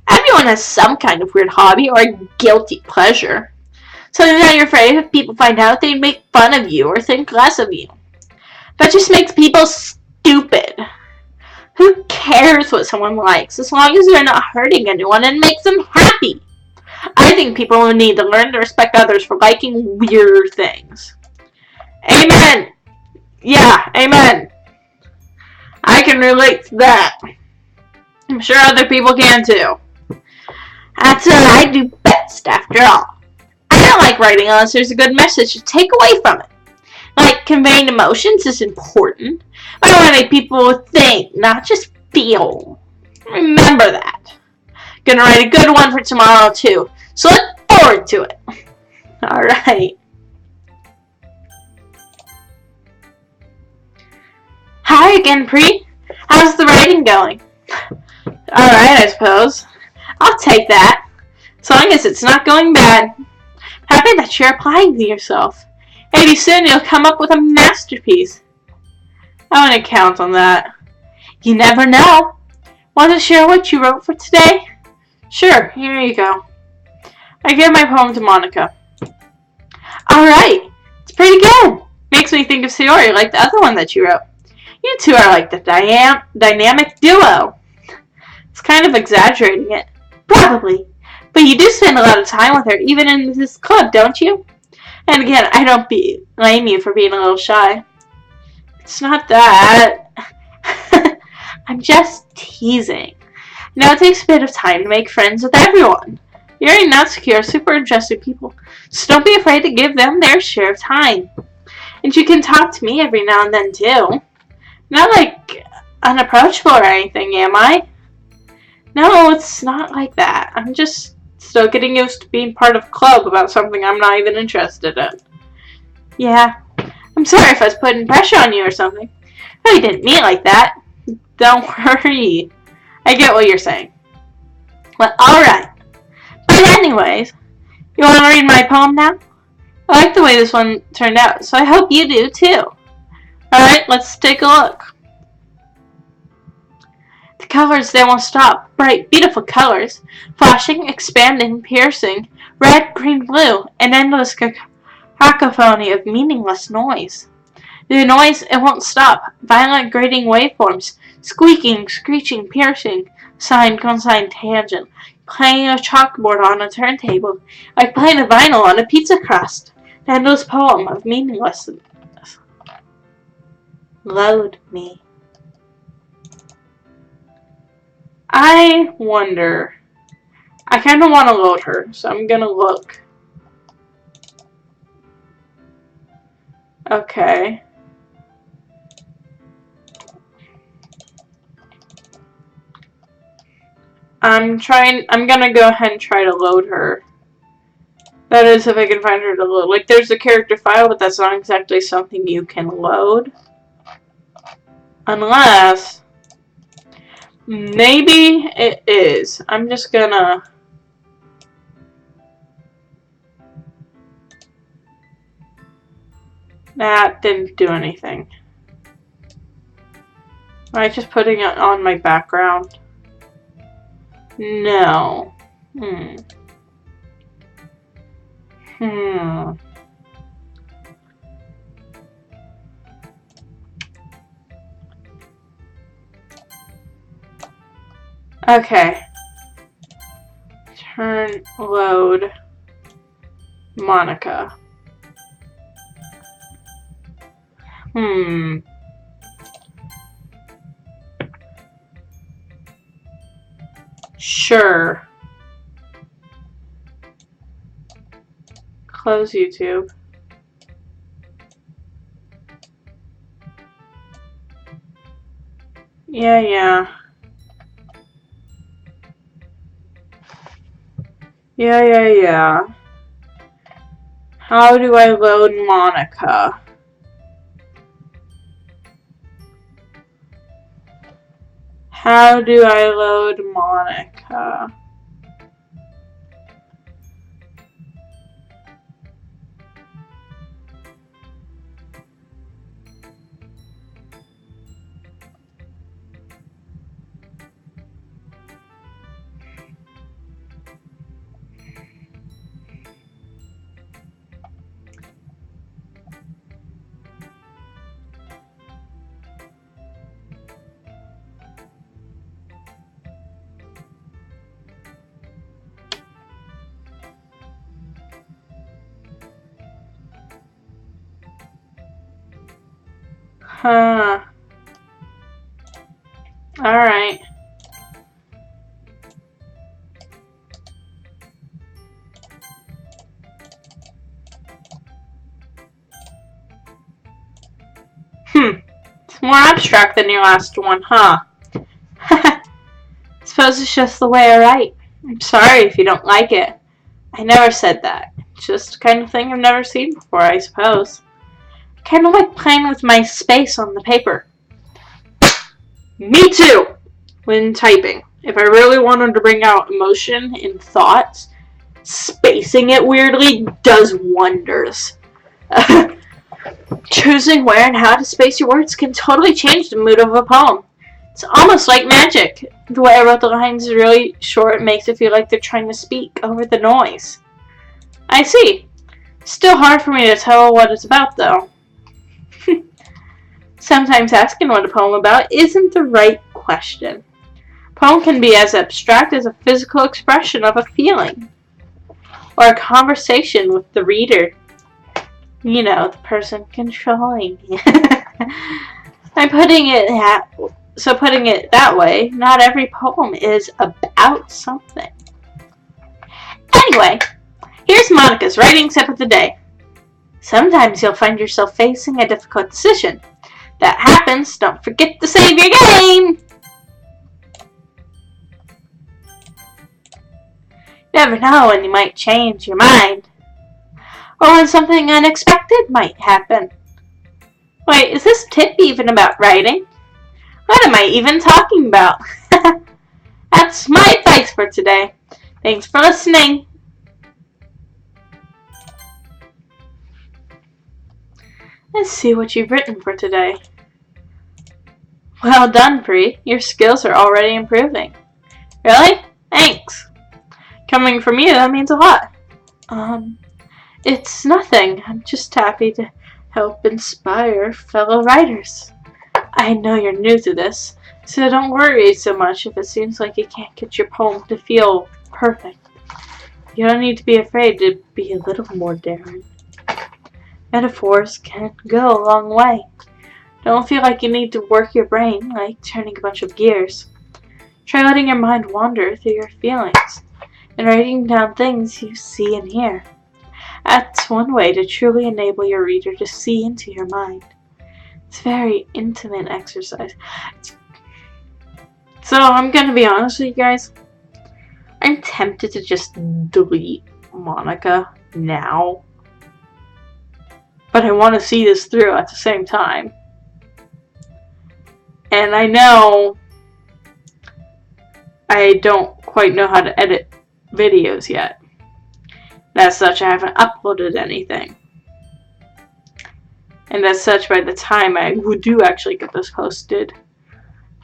Everyone has some kind of weird hobby or guilty pleasure. Something that you're afraid if people find out they'd make fun of you or think less of you. That just makes people stupid. Who cares what someone likes as long as they're not hurting anyone and makes them happy? I think people will need to learn to respect others for liking weird things. Amen. Yeah, amen. I can relate to that. I'm sure other people can too. That's what I do best, after all. I don't like writing unless there's a good message to take away from it. Like, conveying emotions is important. I want to make people think, not just feel. Remember that. Gonna write a good one for tomorrow too, so look forward to it. Alright. Hi again, Pri. How's the writing going? Alright, I suppose. I'll take that. As long as it's not going bad. Happy that you're applying to yourself. Maybe soon you'll come up with a masterpiece. I want to count on that. You never know. Want to share what you wrote for today? Sure, here you go. I gave my poem to Monica. Alright, it's pretty good. Makes me think of Sayori, like the other one that you wrote. You two are like the dynamic duo. It's kind of exaggerating it. Probably. But you do spend a lot of time with her, even in this club, don't you? And again, I don't blame you for being a little shy. It's not that. I'm just teasing. Now it takes a bit of time to make friends with everyone. Yuri and Natsuki are super interesting people, so don't be afraid to give them their share of time. And you can talk to me every now and then too. Not like unapproachable or anything, am I? No, it's not like that. I'm just still getting used to being part of a club about something I'm not even interested in. Yeah, I'm sorry if I was putting pressure on you or something. I really didn't mean it like that. Don't worry. I get what you're saying. Well, alright. But anyways, you want to read my poem now? I like the way this one turned out, so I hope you do too. Alright, let's take a look. The colors, they won't stop. Bright, beautiful colors. Flashing, expanding, piercing. Red, green, blue. An endless cacophony of meaningless noise. The noise, it won't stop. Violent, grating waveforms. Squeaking, screeching, piercing. Sine, cosine, tangent. Playing a chalkboard on a turntable. Like playing a vinyl on a pizza crust. An endless poem of meaninglessness. Load me. I wonder. I kind of want to load her, so I'm gonna look. Okay. I'm gonna go ahead and try to load her. That is, if I can find her to load. Like, there's a character file, but that's not exactly something you can load. Unless, maybe it is. I'm just gonna... That didn't do anything. Am I just putting it on my background? No. Okay. Turn load Monica. Sure. Close YouTube. Yeah. How do I load Monica? How do I load Monica? Huh. Alright. It's more abstract than your last one, huh? Suppose it's just the way I write. I'm sorry if you don't like it. I never said that. It's just the kind of thing I've never seen before, I suppose. I kind of like playing with my space on the paper. Me too! When typing, if I really wanted to bring out emotion in thoughts, spacing it weirdly does wonders. Choosing where and how to space your words can totally change the mood of a poem. It's almost like magic. The way I wrote the lines is really short makes it feel like they're trying to speak over the noise. I see. Still hard for me to tell what it's about, though. Sometimes asking what a poem about isn't the right question. A poem can be as abstract as a physical expression of a feeling, or a conversation with the reader. You know, the person controlling you. Putting it that way, not every poem is about something. Anyway, here's Monica's writing tip of the day. Sometimes you'll find yourself facing a difficult decision. That happens, don't forget to save your game! You never know when you might change your mind. Or when something unexpected might happen. Wait, is this tip even about writing? What am I even talking about? That's my advice for today. Thanks for listening. Let's see what you've written for today. Well done, Pri. Your skills are already improving. Really? Thanks. Coming from you, that means a lot. It's nothing. I'm just happy to help inspire fellow writers. I know you're new to this, so don't worry so much if it seems like you can't get your poem to feel perfect. You don't need to be afraid to be a little more daring. Metaphors can go a long way. Don't feel like you need to work your brain like turning a bunch of gears. Try letting your mind wander through your feelings and writing down things you see and hear. That's one way to truly enable your reader to see into your mind. It's a very intimate exercise. So I'm going to be honest with you guys. I'm tempted to just delete Monica now. But I want to see this through at the same time. And I know I don't quite know how to edit videos yet. As such, I haven't uploaded anything. And as such, by the time I do actually get this posted,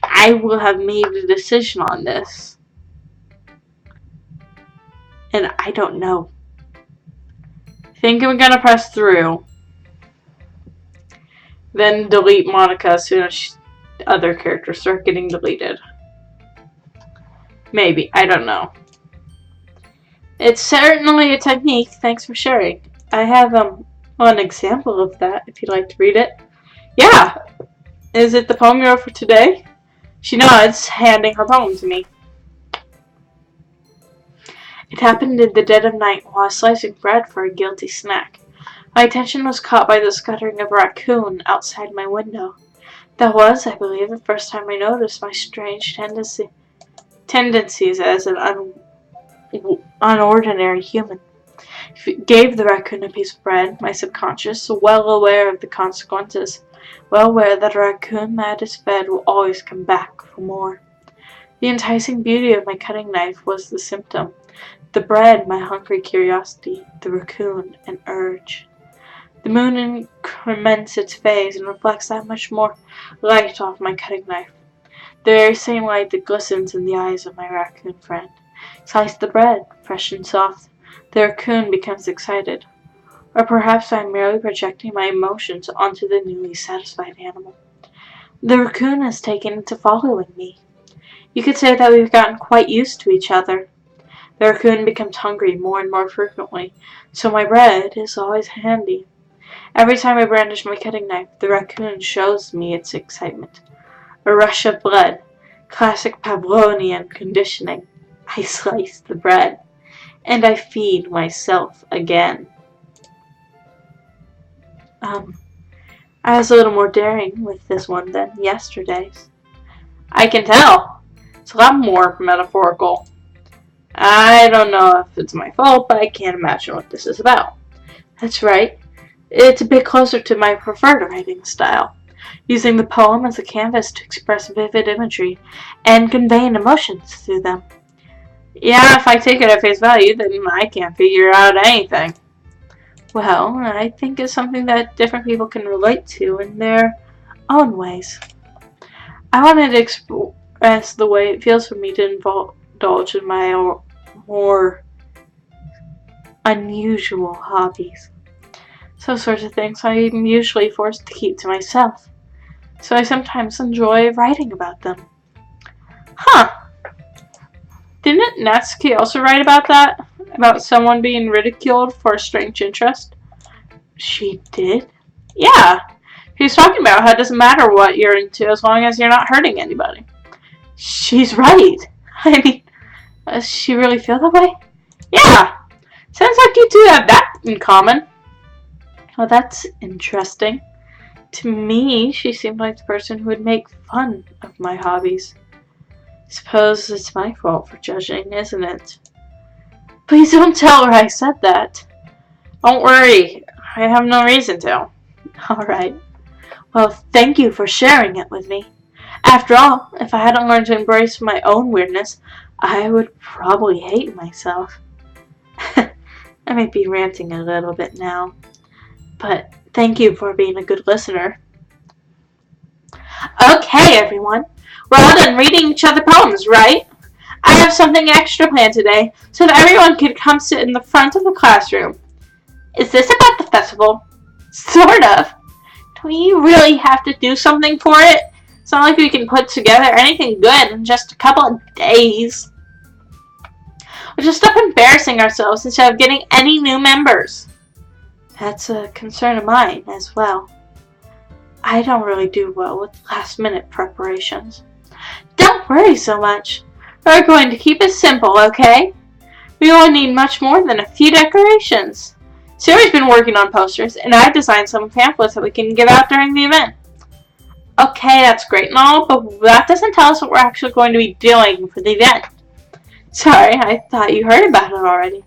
I will have made a decision on this. And I don't know. I think I'm going to press through. Then delete Monica as soon as other characters start getting deleted. Maybe. I don't know. It's certainly a technique. Thanks for sharing. I have an example of that if you'd like to read it. Yeah! Is it the poem you wrote for today? She nods, handing her poem to me. It happened in the dead of night while I was slicing bread for a guilty snack. My attention was caught by the scuttering of a raccoon outside my window. That was, I believe, the first time I noticed my strange tendencies as an unordinary human. Gave the raccoon a piece of bread, my subconscious, well aware of the consequences, well aware that a raccoon that is fed will always come back for more. The enticing beauty of my cutting knife was the symptom. The bread, my hungry curiosity, the raccoon, an urge. The moon increments its phase and reflects that much more light off my cutting knife. The very same light that glistens in the eyes of my raccoon friend. Slice the bread, fresh and soft. The raccoon becomes excited. Or perhaps I am merely projecting my emotions onto the newly satisfied animal. The raccoon has taken to following me. You could say that we've gotten quite used to each other. The raccoon becomes hungry more and more frequently, so my bread is always handy. Every time I brandish my cutting knife, the raccoon shows me its excitement. A rush of blood, classic Pavlovian conditioning. I slice the bread, and I feed myself again. I was a little more daring with this one than yesterday's. I can tell. It's a lot more metaphorical. I don't know if it's my fault, but I can't imagine what this is about. That's right. It's a bit closer to my preferred writing style, using the poem as a canvas to express vivid imagery and conveying emotions through them. Yeah, if I take it at face value, then I can't figure out anything. Well, I think it's something that different people can relate to in their own ways. I wanted to express the way it feels for me to indulge in my more unusual hobbies. Those sorts of things I'm usually forced to keep to myself, so I sometimes enjoy writing about them. Huh. Didn't Natsuki also write about that? About someone being ridiculed for a strange interest? She did? Yeah. She was talking about how it doesn't matter what you're into as long as you're not hurting anybody. She's right. I mean, does she really feel that way? Yeah. Sounds like you two have that in common. Well, that's interesting. To me, she seemed like the person who would make fun of my hobbies. Suppose it's my fault for judging, isn't it? Please don't tell her I said that. Don't worry, I have no reason to. Alright. Well, thank you for sharing it with me. After all, if I hadn't learned to embrace my own weirdness, I would probably hate myself. I might be ranting a little bit now, but thank you for being a good listener. Okay, everyone. We're all done reading each other poems, right? I have something extra planned today, so that everyone can come sit in the front of the classroom. Is this about the festival? Sort of. Do we really have to do something for it? It's not like we can put together anything good in just a couple of days. We'll just stop embarrassing ourselves instead of getting any new members. That's a concern of mine as well. I don't really do well with last-minute preparations. Don't worry so much. We're going to keep it simple, okay? We won't need much more than a few decorations. Siri's been working on posters, and I've designed some pamphlets that we can give out during the event. Okay, that's great and all, but that doesn't tell us what we're actually going to be doing for the event. Sorry, I thought you heard about it already.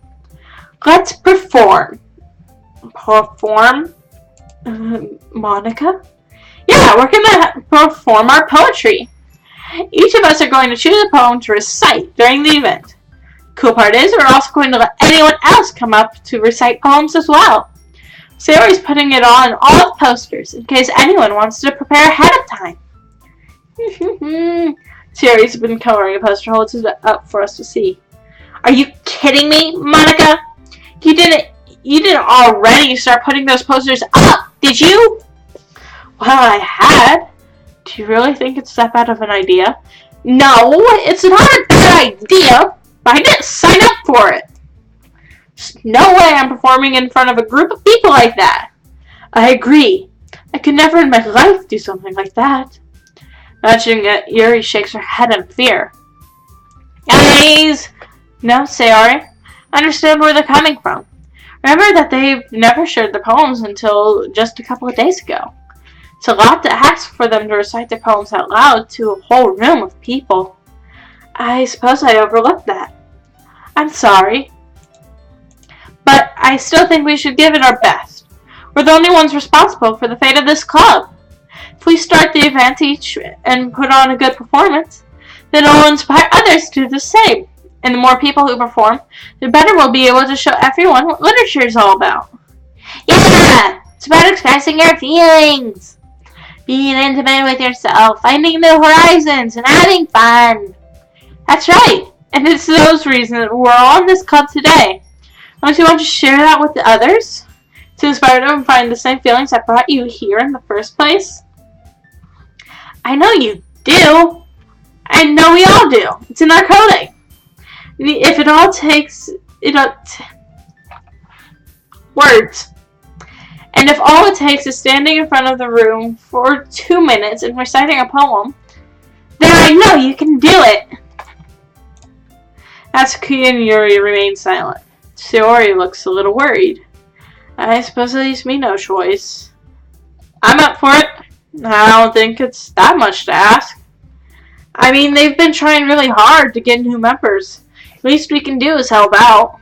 Let's perform. Perform? Monica? Yeah, we're going to perform our poetry. Each of us are going to choose a poem to recite during the event. Cool part is we're also going to let anyone else come up to recite poems as well. Sarah's putting it on all the posters in case anyone wants to prepare ahead of time. Sarah's been coloring a poster, holds it up for us to see. Are you kidding me, Monica? You didn't already start putting those posters up, did you? Well, I had. Do you really think it's that bad of an idea? No, it's not a bad idea, but I didn't sign up for it. There's no way I'm performing in front of a group of people like that. I agree. I could never in my life do something like that. Imagining it, Yuri shakes her head in fear. Guys! No, Sayori. I understand where they're coming from. Remember that they've never shared their poems until just a couple of days ago. It's a lot to ask for them to recite their poems out loud to a whole room of people. I suppose I overlooked that. I'm sorry. But I still think we should give it our best. We're the only ones responsible for the fate of this club. If we start the event each and put on a good performance, then it will inspire others to do the same. And the more people who perform, the better we'll be able to show everyone what literature is all about. Yeah! It's about expressing your feelings. Being intimate with yourself, finding new horizons, and having fun. That's right. And it's those reasons that we're all in this club today. Don't you want to share that with the others? To inspire them and find the same feelings that brought you here in the first place? I know you do. I know we all do. It's in our coding. If it all takes words. And if all it takes is standing in front of the room for 2 minutes and reciting a poem, then I know you can do it. Natsuki and Yuri remain silent. Sayori looks a little worried. I suppose it leaves me no choice. I'm up for it. I don't think it's that much to ask. I mean, they've been trying really hard to get new members. Least we can do is help out.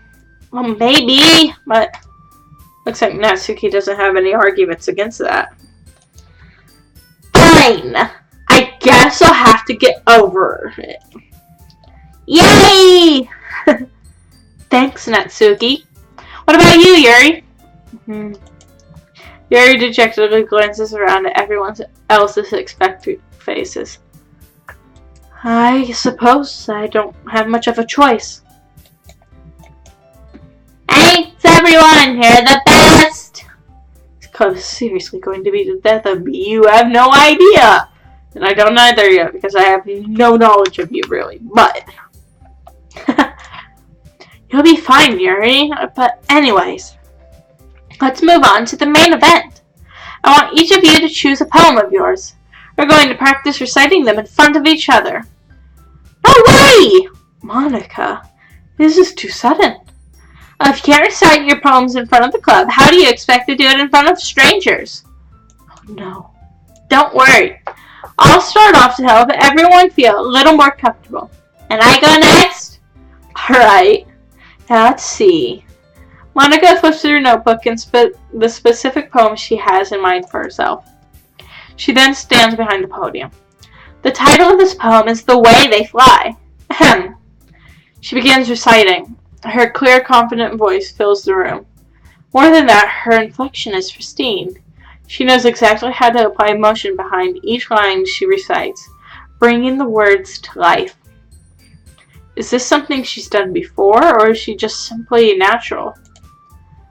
Well, maybe, but looks like Natsuki doesn't have any arguments against that. Fine. I guess I'll have to get over it. Yay! Thanks, Natsuki. What about you, Yuri? Yuri dejectedly glances around at everyone else's expectant faces. I suppose I don't have much of a choice. Thanks, everyone! You're the best! This club is seriously going to be the death of me. You have no idea! And I don't either yet, because I have no knowledge of you, really. But you'll be fine, Yuri. But anyways, let's move on to the main event. I want each of you to choose a poem of yours. We're going to practice reciting them in front of each other. No way! Monica, this is too sudden. If you can't recite your poems in front of the club, how do you expect to do it in front of strangers? Oh no. Don't worry. I'll start off to help everyone feel a little more comfortable. And I go next? Alright. Now let's see. Monica flips through her notebook and the specific poem she has in mind for herself. She then stands behind the podium. The title of this poem is The Way They Fly. Ahem. She begins reciting. Her clear, confident voice fills the room. More than that, her inflection is pristine. She knows exactly how to apply emotion behind each line she recites, bringing the words to life. Is this something she's done before, or is she just simply natural?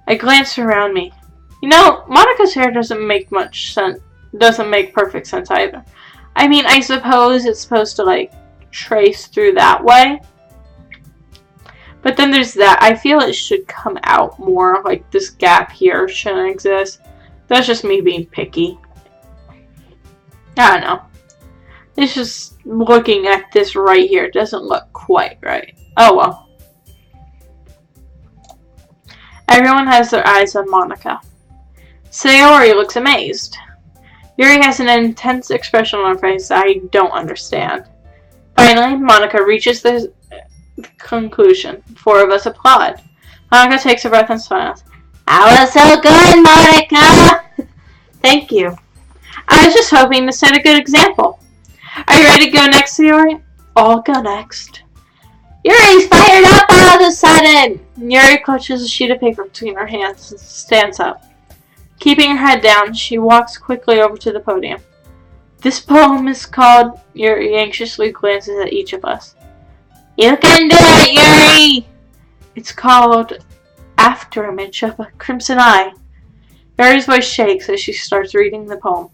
I glance around me. You know, Monica's hair doesn't make much sense. Doesn't make perfect sense either. I mean, I suppose it's supposed to, trace through that way. But then there's that. I feel it should come out more. Like, this gap here shouldn't exist. That's just me being picky. I don't know. It's just looking at this right here. It doesn't look quite right. Oh well. Everyone has their eyes on Monica. Sayori looks amazed. Yuri has an intense expression on her face that I don't understand. Finally, Monica reaches the conclusion. 4 of us applaud. Monica takes a breath and smiles. That was so good, Monica! Thank you. I was just hoping to set a good example. Are you ready to go next, Yuri? I'll go next. Yuri's fired up all of a sudden! Yuri clutches a sheet of paper between her hands and stands up. Keeping her head down, she walks quickly over to the podium. This poem is called... Yuri anxiously glances at each of us. You can do it, Yuri! It's called Afterimage of a Crimson Eye. Yuri's voice shakes as she starts reading the poem.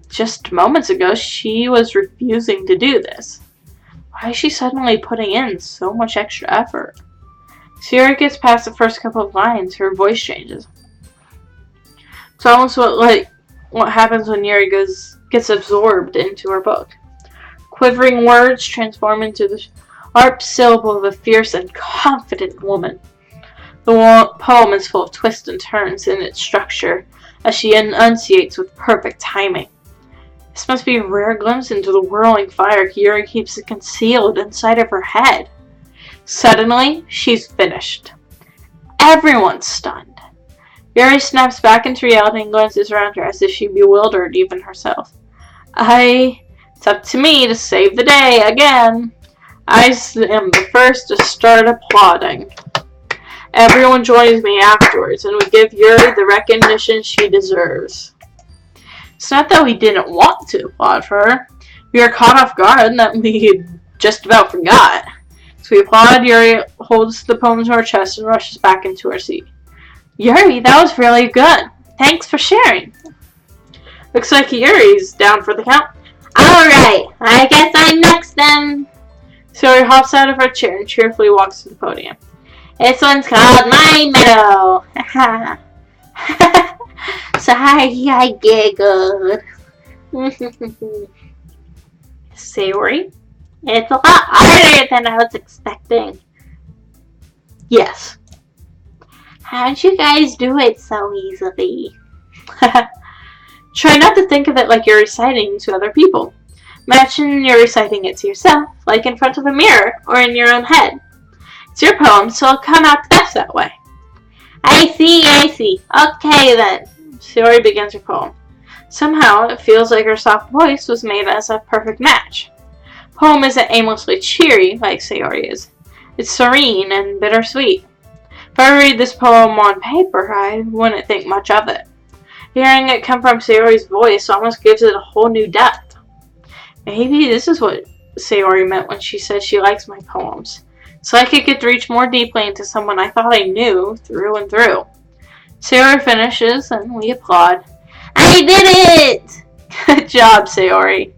Just moments ago, she was refusing to do this. Why is she suddenly putting in so much extra effort? As Yuri gets past the first couple of lines, her voice changes. It's almost what happens when Yuri gets absorbed into her book. Quivering words transform into the sharp syllable of a fierce and confident woman. The poem is full of twists and turns in its structure as she enunciates with perfect timing. This must be a rare glimpse into the whirling fire Yuri keeps concealed inside of her head. Suddenly, she's finished. everyone's stunned. Yuri snaps back into reality and glances around her as if she bewildered even herself. It's up to me to save the day again. I am the first to start applauding. Everyone joins me afterwards, and we give Yuri the recognition she deserves. It's not that we didn't want to applaud for her. We are caught off guard that we just about forgot. So we applaud. Yuri holds the poem to her chest and rushes back into her seat. Yuri, that was really good. Thanks for sharing. Looks like Yuri's down for the count. Alright, I guess I'm next then. So Yuri hops out of her chair and cheerfully walks to the podium. This one's called My Meadow. Sorry, I giggled. Sayori, it's a lot harder than I was expecting. Yes. How'd you guys do it so easily? Try not to think of it like you're reciting to other people. Imagine you're reciting it to yourself, like in front of a mirror or in your own head. It's your poem, so it'll come out the best that way. I see. Okay then. Sayori begins her poem. Somehow, it feels like her soft voice was made as a perfect match. Poem isn't aimlessly cheery like Sayori is. It's serene and bittersweet. If I read this poem on paper, I wouldn't think much of it. Hearing it come from Sayori's voice almost gives it a whole new depth. Maybe this is what Sayori meant when she said she likes my poems. So I could get to reach more deeply into someone I thought I knew through and through. Sayori finishes and we applaud. I did it! Good job, Sayori.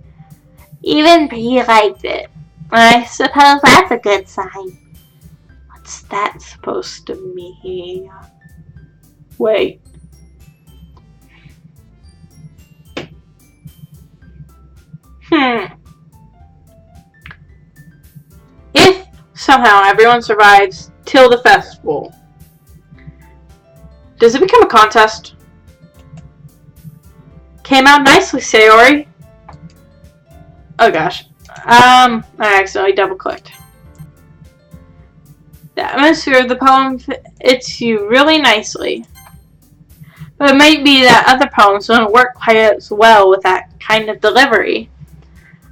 Even P liked it. I suppose that's a good sign. What's that supposed to mean? Wait. If somehow everyone survives till the festival, does it become a contest? Came out nicely, Sayori. Oh gosh. I accidentally double-clicked. The atmosphere of the poem fits you really nicely. But it might be that other poems don't work quite as well with that kind of delivery.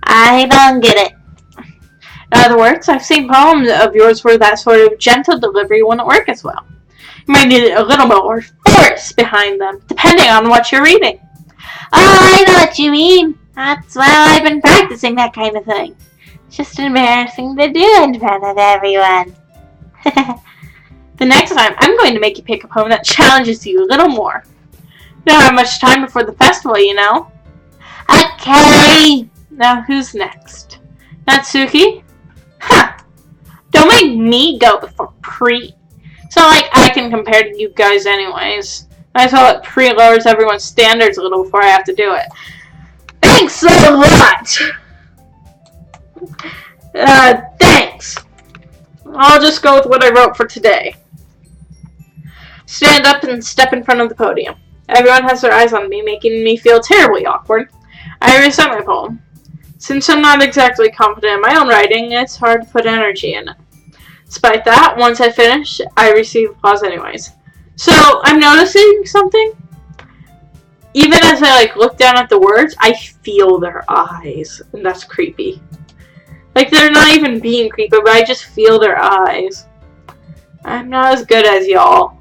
I don't get it. In other words, I've seen poems of yours where that sort of gentle delivery wouldn't work as well. You might need a little more force behind them, depending on what you're reading. Oh, I know what you mean. That's why I've been practicing that kind of thing. It's just embarrassing to do in front of everyone. The next time, I'm going to make you pick a poem that challenges you a little more. You don't have much time before the festival, you know. Okay. Now who's next? Natsuki? Huh. Don't make me go before Pre. It's not like I can compare to you guys anyways. I just thought Pre lowers everyone's standards a little before I have to do it. Thanks so much! Thanks. I'll just go with what I wrote for today. Stand up and step in front of the podium. Everyone has their eyes on me, making me feel terribly awkward. I recite my poem. Since I'm not exactly confident in my own writing, it's hard to put energy in it. Despite that, once I finish, I receive applause anyways. So, I'm noticing something. Even as I look down at the words, I feel their eyes, and that's creepy. Like, they're not even being creepy, but I just feel their eyes. I'm not as good as y'all.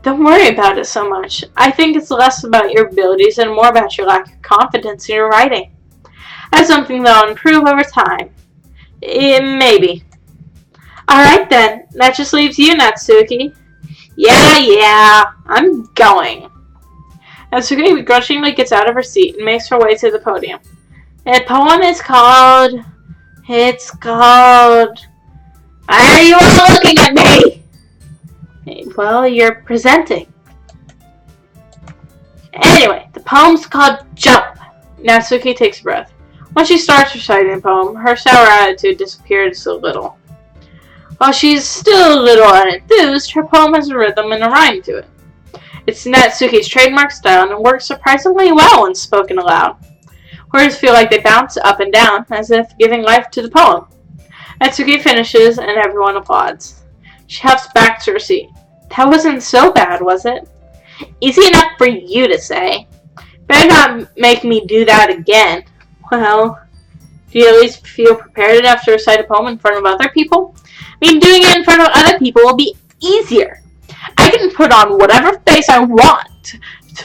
Don't worry about it so much. I think it's less about your abilities and more about your lack of confidence in your writing. That's something that I'll improve over time. Maybe. Alright then, that just leaves you, Natsuki. Yeah, I'm going. Natsuki begrudgingly gets out of her seat and makes her way to the podium. The poem is called... Why are you all looking at me? Well, you're presenting. Anyway, the poem's called Jump. Natsuki takes a breath. Once she starts reciting the poem, her sour attitude disappears a little. While she's still a little unenthused, her poem has a rhythm and a rhyme to it. It's Natsuki's trademark style and works surprisingly well when spoken aloud. Words feel like they bounce up and down, as if giving life to the poem. Natsuki finishes and everyone applauds. She hops back to her seat. That wasn't so bad, was it? Easy enough for you to say. Better not make me do that again. Well, do you at least feel prepared enough to recite a poem in front of other people? I mean, doing it in front of other people will be easier. I can put on whatever face I want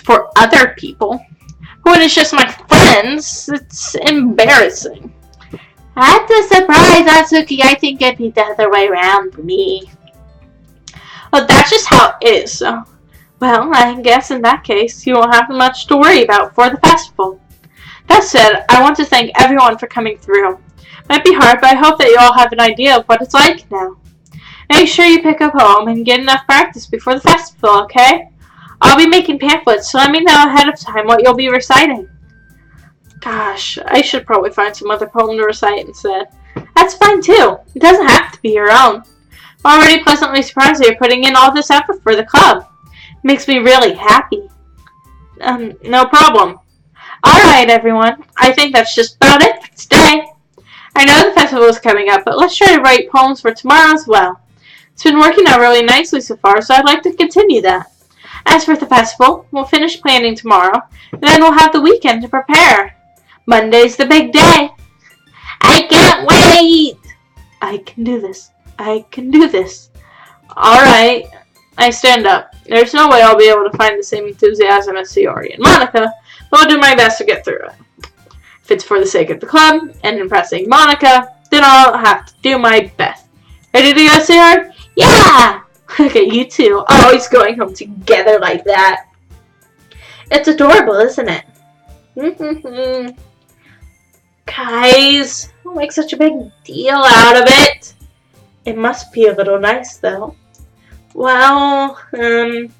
for other people. But when it's just my friends, it's embarrassing. That's a surprise, Atsuki. I think it'd be the other way around for me. Well, that's just how it is. So, well, I guess in that case, you won't have much to worry about for the festival. That said, I want to thank everyone for coming through. Might be hard, but I hope that you all have an idea of what it's like now. Make sure you pick up home and get enough practice before the festival, okay? I'll be making pamphlets, so let me know ahead of time what you'll be reciting. Gosh, I should probably find some other poem to recite instead. That's fine too. It doesn't have to be your own. I'm already pleasantly surprised that you're putting in all this effort for the club. It makes me really happy. No problem. Alright, everyone. I think that's just about it for today. I know the festival is coming up, but let's try to write poems for tomorrow as well. It's been working out really nicely so far, so I'd like to continue that. As for the festival, we'll finish planning tomorrow, and then we'll have the weekend to prepare. Monday's the big day. I can't wait! I can do this. I can do this. Alright. I stand up. There's no way I'll be able to find the same enthusiasm as Sayori and Monica, but I'll do my best to get through it. If it's for the sake of the club and impressing Monica, then I'll have to do my best. Ready to go, Sayori? Yeah! Okay, you two, always going home together like that. It's adorable, isn't it? Guys, don't make such a big deal out of it. It must be a little nice, though. Well, how am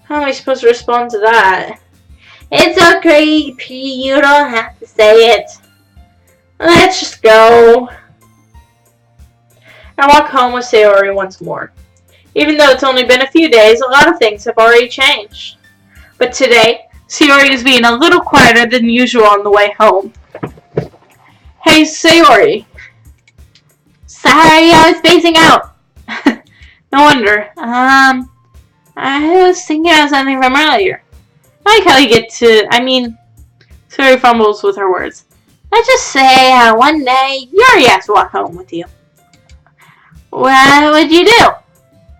I supposed to respond to that? It's okay, P. You don't have to say it. Let's just go. I walk home with Sayori once more. Even though it's only been a few days, a lot of things have already changed. But today, Sayori is being a little quieter than usual on the way home. Hey, Sayori. Sorry, I was spacing out. No wonder. I was thinking of something from earlier. I like how you get to, Sayori fumbles with her words. Let's just say one day, Yuri has to walk home with you. What would you do?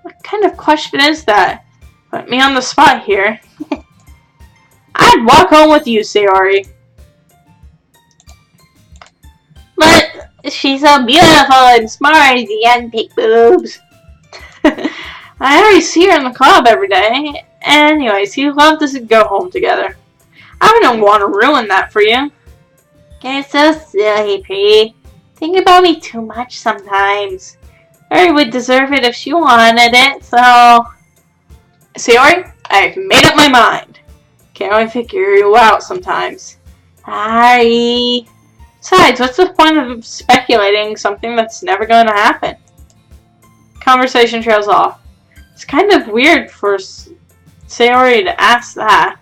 What kind of question is that? Put me on the spot here. I'd walk home with you, Sayori. But she's so beautiful and smart and big boobs. I already see her in the club every day. Anyways, you'd love to go home together. I wouldn't want to ruin that for you. You're so silly, Pri. Think about me too much sometimes. Yuri would deserve it if she wanted it, so... Sayori, I've made up my mind. Can't really figure you out sometimes. Sorry. Besides, what's the point of speculating something that's never going to happen? Conversation trails off. It's kind of weird for Sayori to ask that,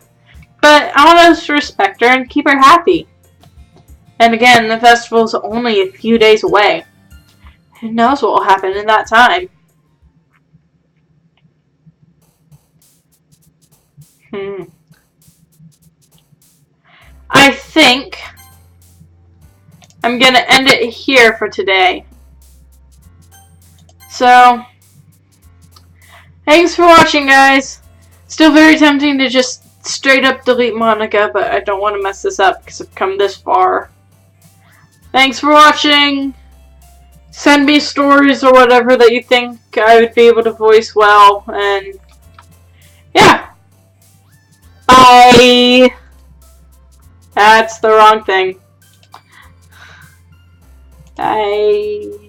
but I want to respect her and keep her happy. And again, the festival's only a few days away. Who knows what will happen in that time? I think I'm gonna end it here for today. So, thanks for watching, guys. Still very tempting to just straight up delete Monica, but I don't want to mess this up because I've come this far. Thanks for watching. Send me stories or whatever that you think I would be able to voice well, and yeah. Bye. That's the wrong thing. Bye.